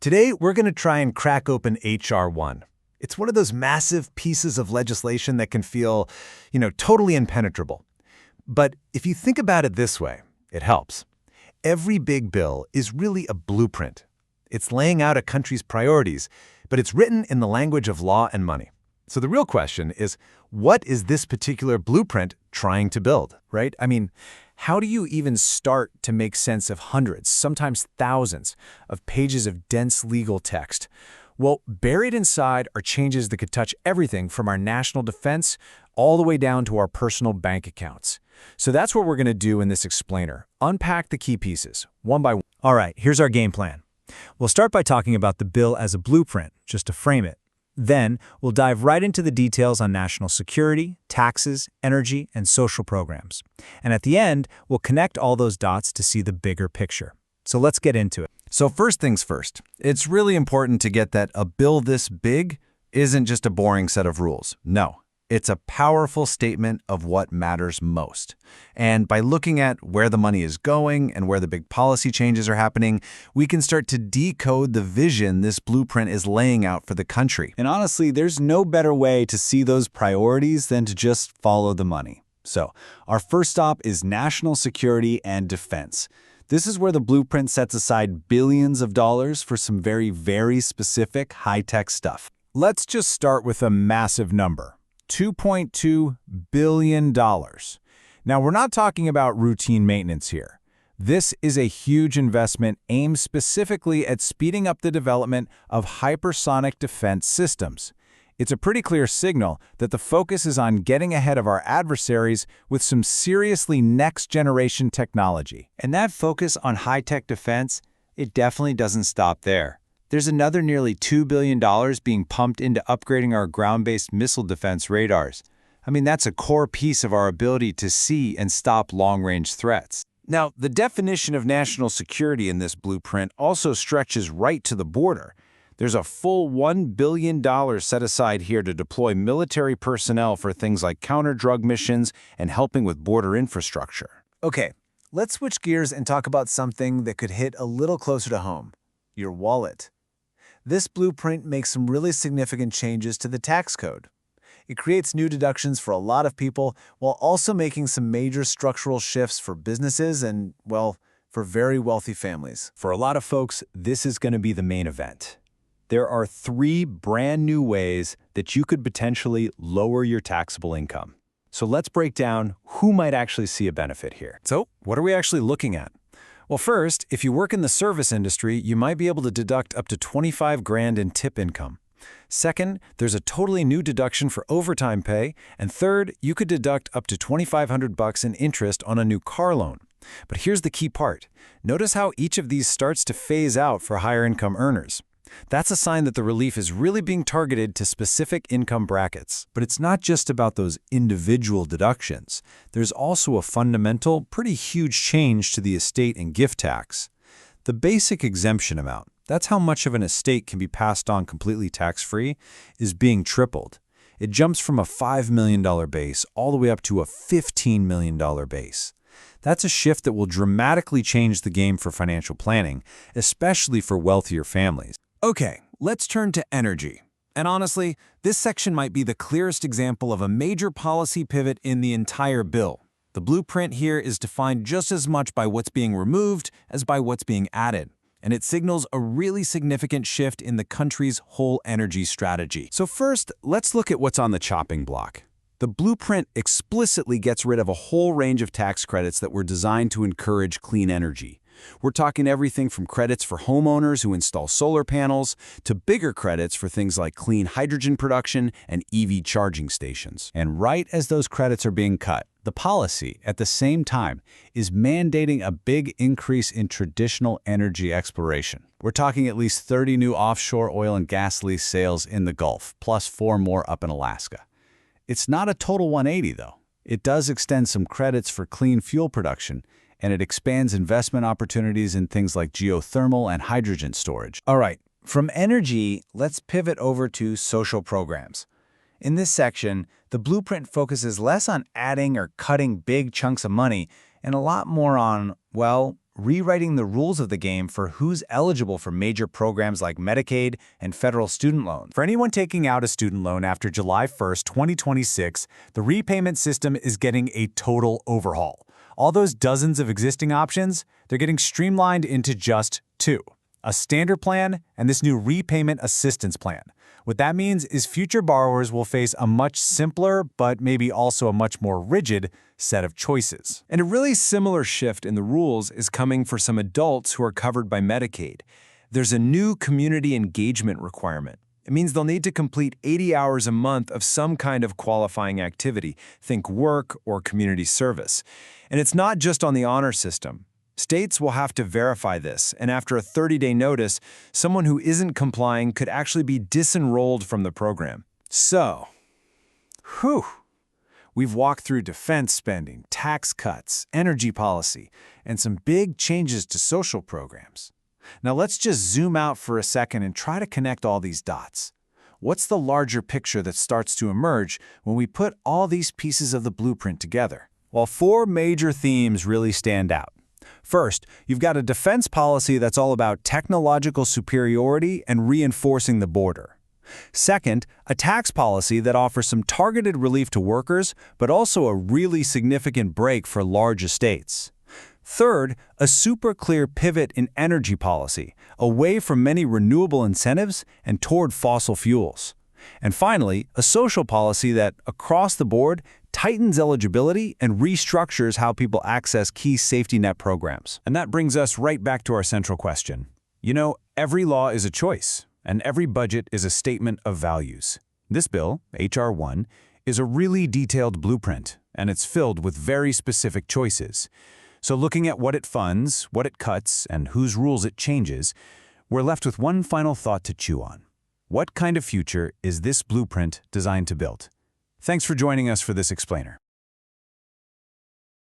Today, we're going to try and crack open HR1. It's one of those massive pieces of legislation that can feel, totally impenetrable. But if you think about it this way, it helps. Every big bill is really a blueprint. It's laying out a country's priorities, but it's written in the language of law and money. So the real question is, what is this particular blueprint trying to build, right? I mean, how do you even start to make sense of hundreds, sometimes thousands, of pages of dense legal text? Well, buried inside are changes that could touch everything from our national defense all the way down to our personal bank accounts. So that's what we're going to do in this explainer. Unpack the key pieces, one by one. All right, here's our game plan. We'll start by talking about the bill as a blueprint, just to frame it. Then, we'll dive right into the details on national security, taxes, energy, and social programs. And at the end, we'll connect all those dots to see the bigger picture. So let's get into it. So first things first, it's really important to get that a bill this big isn't just a boring set of rules. No, it's a powerful statement of what matters most. And by looking at where the money is going and where the big policy changes are happening, we can start to decode the vision this blueprint is laying out for the country. And honestly, there's no better way to see those priorities than to just follow the money. So, our first stop is national security and defense. This is where the blueprint sets aside billions of dollars for some very, very specific high-tech stuff. Let's just start with a massive number. $2.2 billion. Now, we're not talking about routine maintenance here. This is a huge investment aimed specifically at speeding up the development of hypersonic defense systems. It's a pretty clear signal that the focus is on getting ahead of our adversaries with some seriously next-generation technology. And that focus on high-tech defense, it definitely doesn't stop there. There's another nearly $2 billion being pumped into upgrading our ground-based missile defense radars. I mean, that's a core piece of our ability to see and stop long-range threats. Now, the definition of national security in this blueprint also stretches right to the border. There's a full $1 billion set aside here to deploy military personnel for things like counter-drug missions and helping with border infrastructure. Okay, let's switch gears and talk about something that could hit a little closer to home: your wallet. This blueprint makes some really significant changes to the tax code. It creates new deductions for a lot of people while also making some major structural shifts for businesses and, well, for very wealthy families. For a lot of folks, this is going to be the main event. There are 3 brand new ways that you could potentially lower your taxable income. So let's break down who might actually see a benefit here. So, what are we actually looking at? Well, first, if you work in the service industry, you might be able to deduct up to $25,000 in tip income. Second, there's a totally new deduction for overtime pay. And third, you could deduct up to $2,500 in interest on a new car loan. But here's the key part. Notice how each of these starts to phase out for higher income earners. That's a sign that the relief is really being targeted to specific income brackets. But it's not just about those individual deductions. There's also a fundamental, pretty huge change to the estate and gift tax. The basic exemption amount, that's how much of an estate can be passed on completely tax-free, is being tripled. It jumps from a $5 million base all the way up to a $15 million base. That's a shift that will dramatically change the game for financial planning, especially for wealthier families. Okay, let's turn to energy. And honestly, this section might be the clearest example of a major policy pivot in the entire bill. The blueprint here is defined just as much by what's being removed as by what's being added. And it signals a really significant shift in the country's whole energy strategy. So first, let's look at what's on the chopping block. The blueprint explicitly gets rid of a whole range of tax credits that were designed to encourage clean energy. We're talking everything from credits for homeowners who install solar panels to bigger credits for things like clean hydrogen production and EV charging stations. And right as those credits are being cut, the policy, at the same time, is mandating a big increase in traditional energy exploration. We're talking at least 30 new offshore oil and gas lease sales in the Gulf, plus 4 more up in Alaska. It's not a total 180, though. It does extend some credits for clean fuel production, and it expands investment opportunities in things like geothermal and hydrogen storage. All right, from energy, let's pivot over to social programs. In this section, the blueprint focuses less on adding or cutting big chunks of money and a lot more on, well, rewriting the rules of the game for who's eligible for major programs like Medicaid and federal student loans. For anyone taking out a student loan after July 1st, 2026, the repayment system is getting a total overhaul. All those dozens of existing options, they're getting streamlined into just two: a standard plan and this new repayment assistance plan. What that means is future borrowers will face a much simpler, but maybe also a much more rigid set of choices. And a really similar shift in the rules is coming for some adults who are covered by Medicaid. There's a new community engagement requirement. It means they'll need to complete 80 hours a month of some kind of qualifying activity, think work or community service. And it's not just on the honor system. States will have to verify this, and after a 30-day notice, someone who isn't complying could actually be disenrolled from the program. So, we've walked through defense spending, tax cuts, energy policy, and some big changes to social programs. Now let's just zoom out for a second and try to connect all these dots. What's the larger picture that starts to emerge when we put all these pieces of the blueprint together? Well, four major themes really stand out. First, you've got a defense policy that's all about technological superiority and reinforcing the border. Second, a tax policy that offers some targeted relief to workers, but also a really significant break for large estates. Third, a super clear pivot in energy policy, away from many renewable incentives and toward fossil fuels. And finally, a social policy that, across the board, tightens eligibility and restructures how people access key safety net programs. And that brings us right back to our central question. You know, every law is a choice, and every budget is a statement of values. This bill, HR1, is a really detailed blueprint, and it's filled with very specific choices. So looking at what it funds, what it cuts, and whose rules it changes, we're left with one final thought to chew on. What kind of future is this blueprint designed to build? Thanks for joining us for this explainer.